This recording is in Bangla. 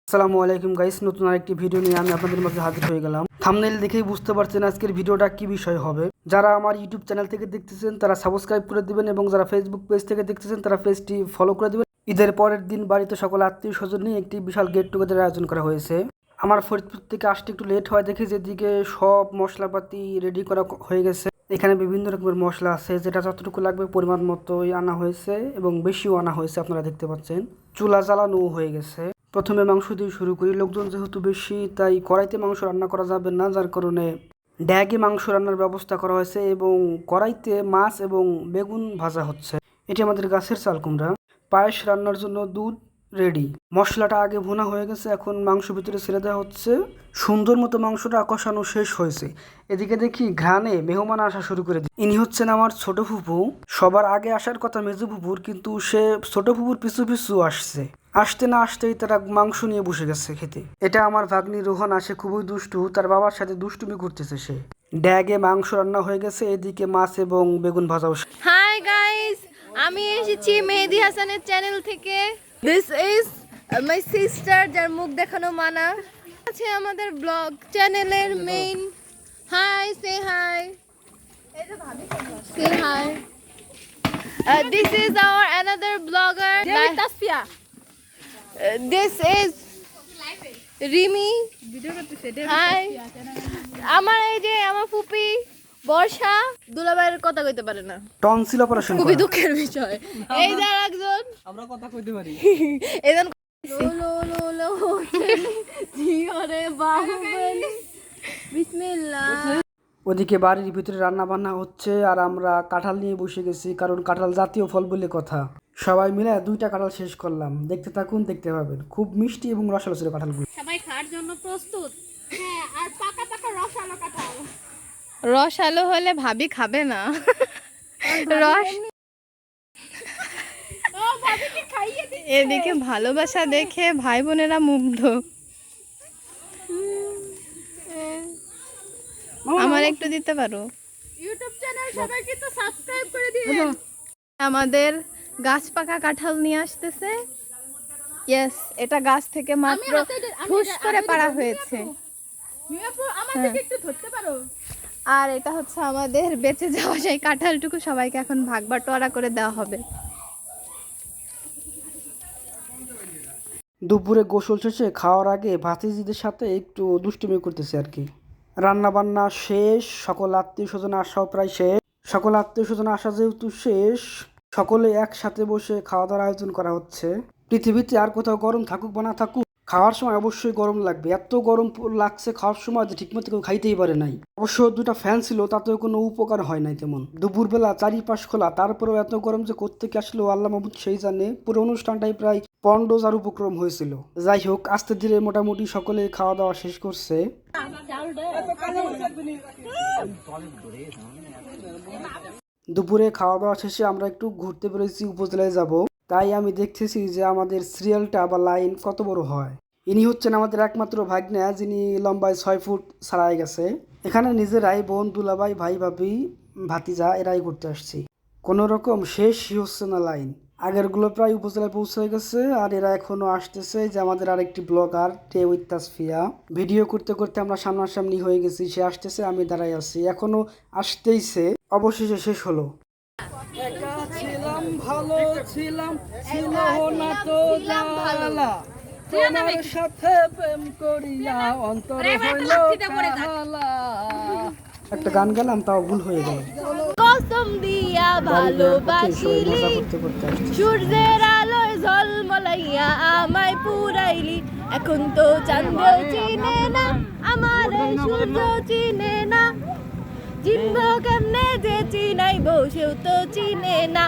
আসসালামু আলাইকুম গাইস, নতুন আরেকটি ভিডিও নিয়ে আমি আপনাদের মাঝে হাজির হয়ে গেলাম। থাম্বনেল দেখেই বুঝতে পারছেন আজকের ভিডিওটা কি বিষয় হবে। যারা আমার ইউটিউব চ্যানেল থেকে দেখতেছেন তারা সাবস্ক্রাইব করে দিবেন এবং যারা ফেসবুক পেজ থেকে দেখতেছেন তারা পেজটি ফলো করে দিবেন। ঈদের পরের দিন বাড়িতে সকল আত্মীয় স্বজন নিয়ে একটি বিশাল গেট টুগেদার আয়োজন করা হয়েছে। আমার ফরিদপুর থেকে আসতে একটু লেট হয় দেখে যেদিকে সব মশলাপাতি রেডি করা হয়ে গেছে। এখানে বিভিন্ন রকমের মশলা আছে, যেটা যতটুকু লাগবে পরিমাণ মতোই আনা হয়েছে এবং বেশিও আনা হয়েছে। আপনারা দেখতে পাচ্ছেন চুলা জ্বালানো হয়ে গেছে। প্রথমে মাংস দিয়ে শুরু করি। লোকজন যেহেতু বেশি তাই কড়াইতে মাংস রান্না করা যাবে না, যার কারণে ড্যাগে মাংস রান্নার ব্যবস্থা করা হয়েছে এবং কড়াইতে মাছ এবং বেগুন ভাজা হচ্ছে। এটি আমাদের গাছের চাল কুমড়া। পায়েস রান্নার জন্য দুধ রেডি। মশলাটা আগে ভুনা হয়ে গেছে, এখন মাংস ভিতরে ছেড়ে দেওয়া হচ্ছে। সুন্দর মতো মাংসটা কষানো শেষ হয়েছে। এদিকে দেখি ঘ্রাণে মেহমান আসা শুরু করে দিই। ইনি হচ্ছেন আমার ছোট ফুপু। সবার আগে আসার কথা মেজো ফুপুর, কিন্তু সে ছোট ফুপুর পিছু পিছু আসছে। আসতে না আসতেই তারা মাংস নিয়ে বসে গেছে খেতে। এটা আমার ভাগ্নি রোহন, আসে খুবই দুষ্টু, তার বাবার সাথে দুষ্টুমি করতেছে সে। ড্যাগে মাংস রান্না হয়ে গেছে, এদিকে মাছ এবং বেগুন ভাজাও। হাই গাইস, আমি এসেছি মেহেদি হাসানের চ্যানেল থেকে। দিস ইজ মাই সিস্টার, যার মুখ দেখানো মানা। আছে আমাদের ব্লগ চ্যানেলের main. Hi, say hi, say hi. This is our another blogger. Tasfiya. This is Rimi. Hi, আমার এই যে আমার ফুপি বর্ষা। দুলাভাইয়ের কথা কইতে পারে না, টনসিল অপারেশন খুবই দুঃখের বিষয়। এই যে একজন, আমরা কথা কইতে পারি। এজন লো লো লো জিওরে বাহুবলি বিসমিল্লাহ। ওদিকে বাড়ির ভিতরে রান্না বান্না হচ্ছে আর আমরা কাঁঠাল নিয়ে বসে গেছি, কারণ কাঁঠাল জাতীয় ফল বলে কথা। সবাই মিলে 2টা কাঁঠাল শেষ করলাম। দেখতে থাকুন, দেখতে পাবেন। খুব মিষ্টি এবং রসালো ছিল কাঁঠালগুলো। সবাই খাওয়ার জন্য প্রস্তুত। হ্যাঁ, আর পাকা পাকা রসালো কাঁঠাল। রসালো হলে ভাবি খাবে না। রস এদিকে ভালোবাসা দেখে ভাই বোনেরা মুগ্ধ। আমার একটু দিতে পারো? ইউটিউব চ্যানেল সবাই কিন্তু সাবস্ক্রাইব করে দিবেন। আমাদের গাছ পাকা কাঁঠাল নিয়ে আসতেছে। ইয়েস, এটা গাছ থেকে মাত্র ঠুস করে পাড়া হয়েছে। আর এটা হচ্ছে আমাদের বেঁচে যাওয়া সেই কাঁঠালটুকু, সবাইকে এখন ভাগ বাটোয়ারা করে দেওয়া হবে। দুপুরে গোসল শেষে খাওয়ার আগে ভাতিজিদের সাথে একটু দুষ্টুমি করতেছে আর কি। রান্না বান্না শেষ, সকল আত্মীয় স্বজন আসাও প্রায় শেষ। সকল আত্মীয় স্বজন আসা যেহেতু শেষ, সকলে একসাথে বসে খাওয়া দাওয়ার আয়োজন করা হচ্ছে। পৃথিবীতে আর কোথাও গরম থাকুক বা না থাকুক, খাওয়ার সময় অবশ্যই গরম লাগবে। এত গরম লাগছে খাওয়ার সময় যে ঠিকমতো কেউ খাইতেই পারে নাই। অবশ্য 2টা ফ্যান ছিল, তাতেও কোনো উপকার হয় নাই তেমন। দুপুরবেলা চারিপাশ খোলা, তারপরেও এত গরম যে কোত্থেকে আসলো আল্লাহ মাহবুদ সেই জানে। পুরো অনুষ্ঠানটাই প্রায় পন্ডোজার উপক্রম হয়েছিল। যাই হোক, আস্তে ধীরে মোটামুটি সকলে খাওয়া দাওয়া শেষ করছে। দুপুরে খাওয়া দাওয়া শেষে আমরা একটু ঘুরতে বেরোয়েছি, উপজেলায় যাব। তাই আমি দেখতেছি যে আমাদের সিরিয়ালটা বা লাইন কত বড় হয়। ইনি হচ্ছেন আমাদের একমাত্র ভাগ্না, যিনি লম্বায় 6 ফুট ছাড়াই গেছে। এখানে নিজেরাই বোন, দুলাভাই, ভাই, ভাবি, ভাতিজা এরাই করতে আসছি। কোনো রকম শেষই হচ্ছে না লাইন। আগেরগুলো প্রায় উপজেলায় পৌঁছে গেছে আর এরা এখনো আসতেছে। যে আমাদের আরেকটি ব্লগার টে উইথ তাসফিয়া, ভিডিও করতে করতে আমরা সামনাসামনি হয়ে গেছি। সে আসতেছে, আমি দাঁড়াই আছি, এখনো আসতেইছে। অবশেষে শেষ হলো। একা ছিলাম, ভালো ছিলাম, ছিল না তো জ্বালা, তোমার সাথে প্রেম করিয়া অন্তরে হইল কাহালা। একটা গান গেলাম, তাও ভুল হয়ে গেল। কসম দিয়া ভালোবাসিলি, সূর্যের আলোয় ঝলমলাইয়া আমায় পুরাইলি। এখন তো চাঁদেও চিনে না, আমার এই সূর্য চিনে না। চিনব কেমনে যে চিনাইব, সেও তো চিনে না।